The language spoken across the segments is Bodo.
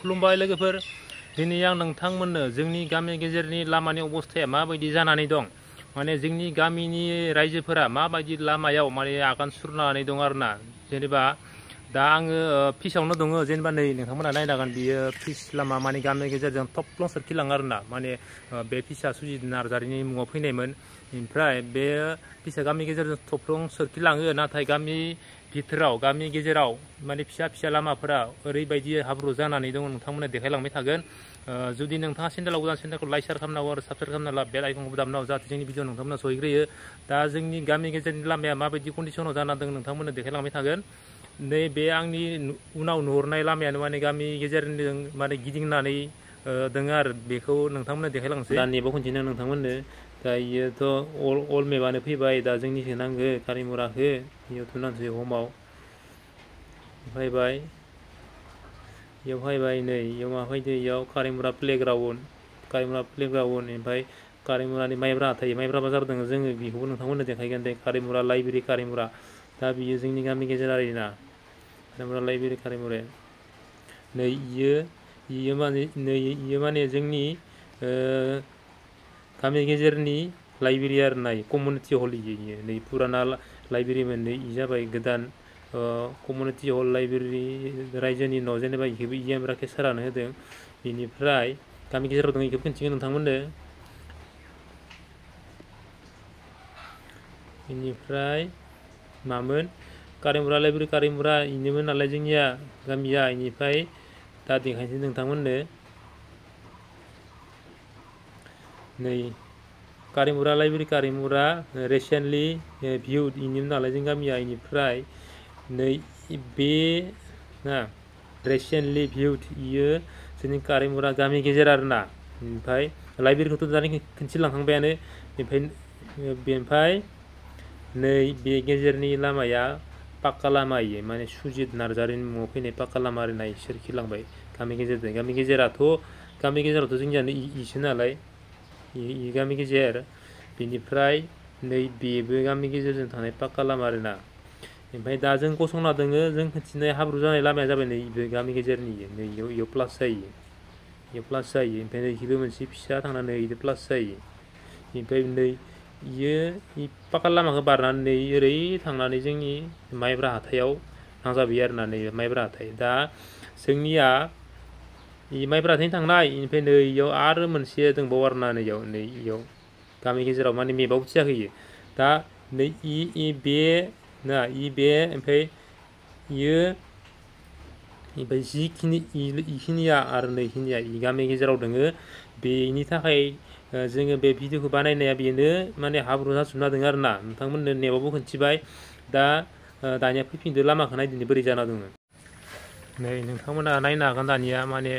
खुलुमबाय लोगोफोर दिनै आं नोंथांमोननो जोंनि गामि गेजेरनि लामानि अबस्थाया माबायदि जानानै दं माने जोंनि गामिनि रायजोफोरा माबायदि लामायाव माने आगान सुरनानै दं आरोना जेनेबा दा आङो फिसावनो दङ जेनेबा नै नोंथांमोना नायनो हागोन बियो फिस लामा माने गामि गेजेरजों थफ्लं सोरखिलाङो आरोना माने बे फिसा सुजित नार्जारिनि मुङाव फैनायमोन ओमफ्राय बे फिसा गामि गेजेरजों थफ्लं सोरखिलाङो नाथाय गामि भितराव गामि गेजेराव माने फिसा फिसा लामाफोरा ओरैबायदि हाब्रु जानानै दङ नोंथांमोना देखायलांबाय थागोन जुदि नोंथाङा चेनेलाव गोदान चेनेलखौ लाइक शेयार खालामनांगौ आरो साबस्क्राइब खालामना ला बेल आइकनखौ दामनांगौ जाहाथे जोंनि भिडिअ नोंथांमोना सहैग्रोयो दा जोंनि गामि गेजेरनि लामाया माबायदि कन्डिसनाव जाना दं नोंथांमोननो देखायलांबाय थागोन नै बे आंनि उनाव नुहुरनाय लामायानो माने गामि गेजेरजों माने गिदिंनानै दङ आरो बेखौ नोंथांमोननो देखायलांसै दा नेबाव खनसेनो नोंथांमोननो दा इयोथ' अल मेपानो फैबाय दा जोंनिखौ नांगो कारिमुराखौ इयाव थुनांसै हमाव फैबाय इयाव फैबाय नै इयाव मा फैदो इयाव कारिमुरा प्लेग्राउन्ड ओमफ्राय कारिमुरानि माइब्रा थायो माइब्रा बाजार दङ जोङो बेखौबो नोंथांमोननो देखायगोन दे कारिमुरा लाइब्रेरि कारिमुरा दा बियो जोंनि गामि गेजेर आरोना कारिमुरा लाइब्रेरि कारिमुरा नै इयो माने जोंनि गामि गेजेरनि लाइब्रेरि आरोना कमिउनिटि हल इयो नै पुराना लाइब्रेरिमोन नै इ जाबाय गोदान कमिउनिटि हल लाइब्रेरि रायजोनि न' जेनेबा इखौबो इएमराके सोरानो होदों बेनिफ्राय गामि गेजेराव दङ इखौबो खिन्थिगोन नोंथांमोननो बेनिफ्राय मामोन कारिमुरा लाइब्रेरि कारिमुरा इनोमोन नालाय जोंनिया गामिया इनिफ्राय दा देखायनोसै नोंथांमोननो नै कारिमुरा लाइब्रेरि कारिमुरा रिसेन्टलि भिउड इनिमोन नालाय जों गामिया इनिफ्राय नै बे ना रिसेन्टलि भिउड इयो जोंनि कारिमुरा गामि गेजेर आरोना ओमफ्राय लाइब्रेरिखौथ' दानि खिन्थिलांखांबायानो बेनिफ्राय नै बे गेजेरनि लामाया पाक्का लामा इयो माने सुजित नार्जारिनि मुङाव फैनाय पाक्का लामा आरोना सोरखिलांबाय गामि गेजेरजों गामि गेजेरावथ' जोंनियानो इसो नालाय इ गामि गेजेर बेनिफ्राय नै बेबो गामि गेजेरजों थानाय पाक्का लामा आरोना ओमफ्राय दा जों गसंना दोङो जों खिन्थिनाय हाब्रु जानाय लामाया जाबाय नै गामि गेजेरनि नै इयाव प्लास जायो ओमफ्राय नै इखिबो मोनसे फिसा थांनानै इदो प्लास जायो ओमफ्राय नै इयो पाक्का लामाखौ बारनानै नै ओरै थांनानै जोंनि माइब्रा हाथायाव नांजाबैयो आरोना नै माइब्रा हाथाय दा जोंनिया माइब्रा हाथायनि थांनाय ओमफ्राय नै इयाव आरो मोनसे दंबावो आरोना नै इयाव गामि गेजेराव माने मेपाव थियाखै दा नै बे ओमफ्राय इयो ओमफ्राय जिखिनि इखिनिया आरो नैखिनिया गामि गेजेराव दोङो बेनि थाखाय जोङो बे भिडिअखौ बानायनाया बेनो माने हाब्रु जाजोबना दङ आरोना नोंथांमोननो नेबावबो खिन्थिबाय दा दानिया फैफिनदो लामाखौ नायदिनो बोरै जाना दङ नै नोंथांमोना नायनो हागोन दानिया माने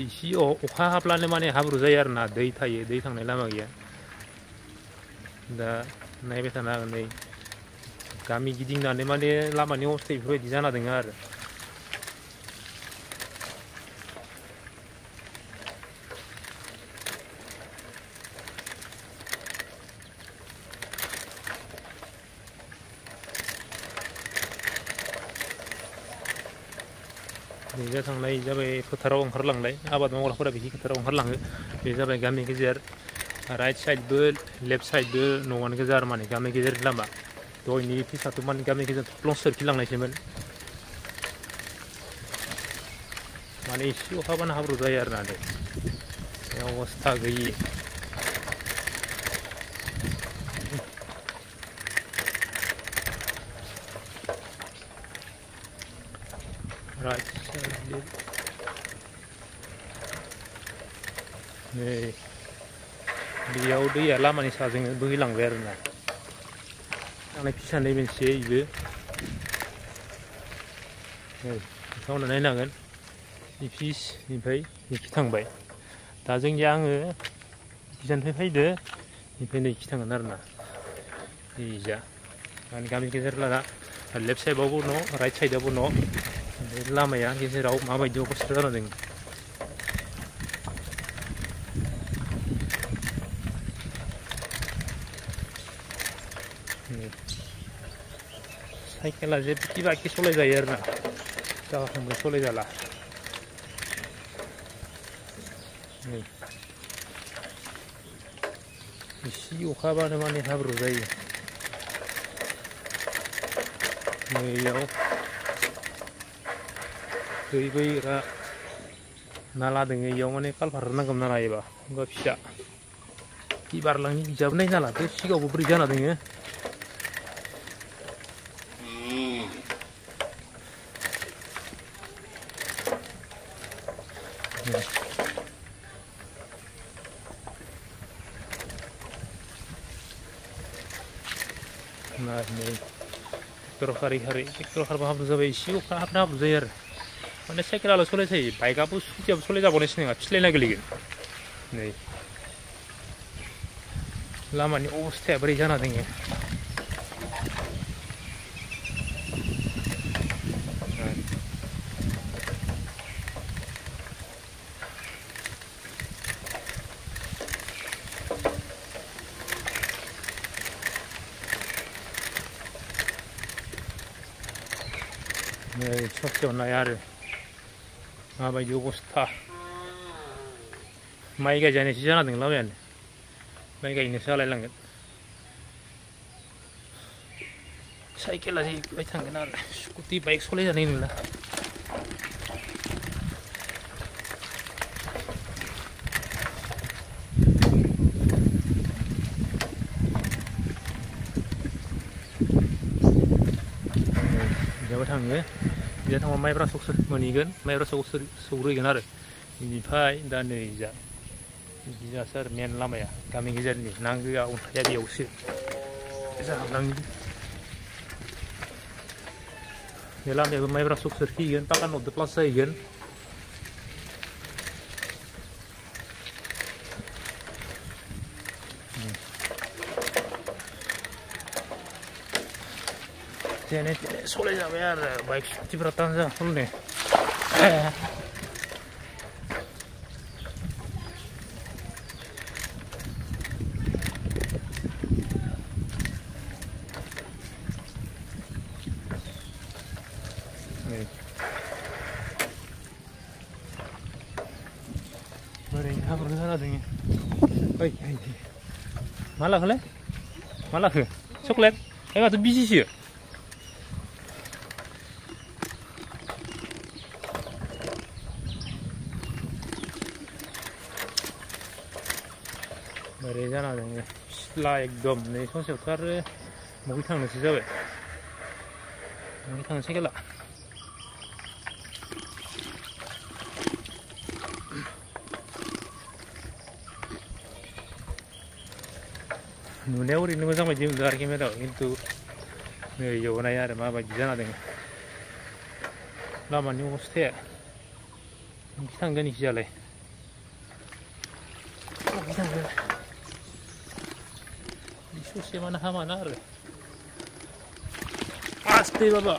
इसे अखा हाब्लानो माने हाब्रु जायो आरोना दै थायो दै थांनाय लामा गैया दा नायबाय थानो हागोन नै गामि गिदिंनानै माने लामानि अबस्था बेफोरबायदि जाना दङ आरो नैजा थांनाय जाबाय फोथाराव ओंखारलांनाय आबाद मावग्राफोरा बिदि फोथाराव ओंखारलाङो बे जाबाय गामि गेजेर राइट साइडबो लेफ्ट साइडबो न'आनो गोजा आरो माने गामि गेजेरनि लामा दहायनि फिसाथ' माने गामि गेजेर थफ्लं सोरखिलांनायसोमोन माने एसे अखा हाबानो हाब्रु जायो आरोना नै अबस्था गैयि नै बेयाव दैया लामानि साजों बोहैलांबाय आरोना थांनाय फिसा नै मोनसे इबो नै नोंथांमोना नायनो हागोन इ फिस ओमफ्राय इखि थांबाय दा जोंनिया आङो इखिजानिफ्राय फैदो ओमफ्राय नै इखि थांगोन आरोना इजा माने गामि गेजेर लाना लेफ्ट साइडआवबो न' राइट साइडआवबो न' लामाया गेजेराव माबायदि अबस्था जाना दं साइकेला जेबो बाइकि सलाय जायो आरोना जागाखौ सलाय जाला नै एसे अखा हाबानो माने हाब्रु जायो। नैयाव दै बोग्रा नाला दङ, इयाव माने कालभार नांगौमोन नाला एबा फिसा इ बारलांनि बिजाबो नाय नालाथ' सिगाङावबो बोरै जाना दङ। Nah, ini tractor hari-hari, tractor harba hablu zabai, isi uka hablu zayo आरो माने साइकेलाल' सलाय जायो, बाइकआबो स्कुटियाबो सलाय जाबावनायसो नङा, फिस्लायना गोलैगोन। नै लामानि अबस्थाया बोरै जाना दङ। नै ससेयाव नाय आरो माबायदि अबस्था, माइ गायजानायसो जाना दं लामायानो, माइ गायनोसो हालायलांगोन। साइकेला जिबाय थांगोन आरो स्कुटि बाइक सलायजानाय नंला। बिजाबो थाङो, बिजा थांबा माइब्रा सक मोनहैगोन, माइब्रा सक सौग्रोहैगोन आरो बेनिफ्राय दा नै बिजासो आरो मेन लामाया गामि गेजेरनि नांगोआ अन्थाइया बेयावसो जाहाबलाङो। बे लामायाबो माइब्रा सक फैगोन, पाका न'दो प्लास जाहैगोन। जेने तेने सलाय जाबाय आरो बाइक स्कुटिफोरा टान जाना सलायनो। ओरैनो हाब्रु जाना दङ। ओइ मा लाखोलै, मा लाखो चक्लेट? ओइ माथो बिजिसो। ओरै जाना दङ सिथ्ला एकदम। नै ससेयावथ' आरो बबे थांनोसो जाबाय, बबे थांनो साइकेला। नुनायाव ओरैनो मोजां बायदि मोनदों आरो केमेरायाव, खिन्थु नै इयाव नाय आरो माबायदि जाना दङ लामानि अबस्थाया। बबे थांगोन इखिजालाय, बबे थांगोन ससे माने हामाना आरो आस्ते बाबा।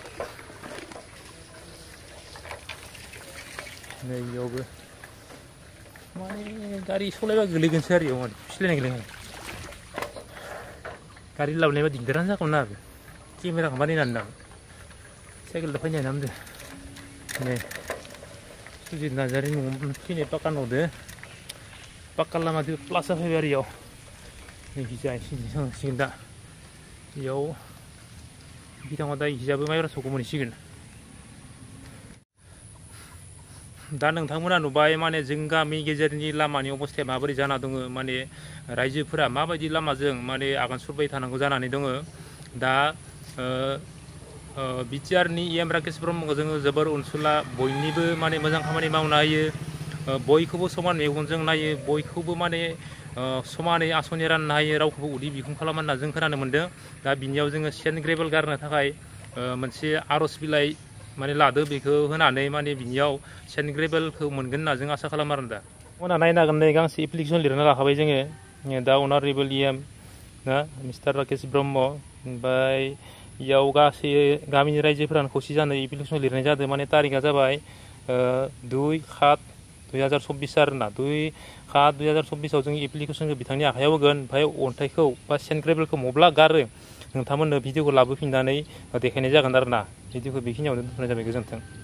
नै इयावबो माने गारि सलायबा गोलैगोनसो आरो इयाव माने फिस्लायना गोलैगोन। गारि लाबोनायबा दिगदारानो जागौमोन आरो केमेराखौ बानायनानै दां साइकेलजों फैनाय नामदो। नै सुजित नार्जारि न'आव फैनाय पाका न'दो, पाका लामादो प्लास जाफैबाय आरो इयाव। नैखिजा थांसिगोन दा, इयाव बिथाङा दा इखिजाबो माइब्रा सकआव मोनहैसिगोन। दा नोंथांमोना नुबाय माने जों गामि गेजेरनि लामानि अबस्थाया माबोरै जाना दङ, माने रायजोफोरा माबायदि लामाजों माने आगान सुरबाय थानांगौ जानानै दङ। दा बिटिआरनि EM राकेश ब्रह्मखौ जोङो जोबोर अनसुला, बयनिबो माने मोजां खामानि मावनो हायो, बयखौबो समान मेगनजों नायो, बयखौबो माने समानै आसनि राननो हायो, रावखौबो उदै बिखुं खालामा होनना जों खोनानो मोन्दों। दा बिनियाव जोङो सेन्ट ग्रेभेल गारनो थाखाय मोनसे आर'ज बिलाइ माने लादो, बेखौ होनानै माने बिनियाव सेन्ट ग्रेभेलखौ मोनगोन होनना जों आसा खालामो आरो दा। उनाव नायनो हागोन, नै गांसे एप्लिकेसन लिरना लाखाबाय जोङो, दा अनारेबल EM ना मिस्टार राकेश ब्रह्म। ओमफ्राय इयाव गासै गामिनि रायजोफोरानो खौसे जानो एप्लिकेसन लिरनाय जादों। माने तारिखआ जाबाय 2/7/2024 आरोना, 2/7/2024 जों एप्लिकेसनखौ बिथांनि आखायाव होगोन। ओमफ्राय अन्थाइखौ बा सेन्ट ग्रेभेलखौ मब्ला गारो नोंथांमोननो भिडिअखौ लाबोफिननानै देखायनाय जागोन आरो ना। भिडिअखौ बेखिनियावनो दोनथ'नाय जाबाय, गोजोन्थों।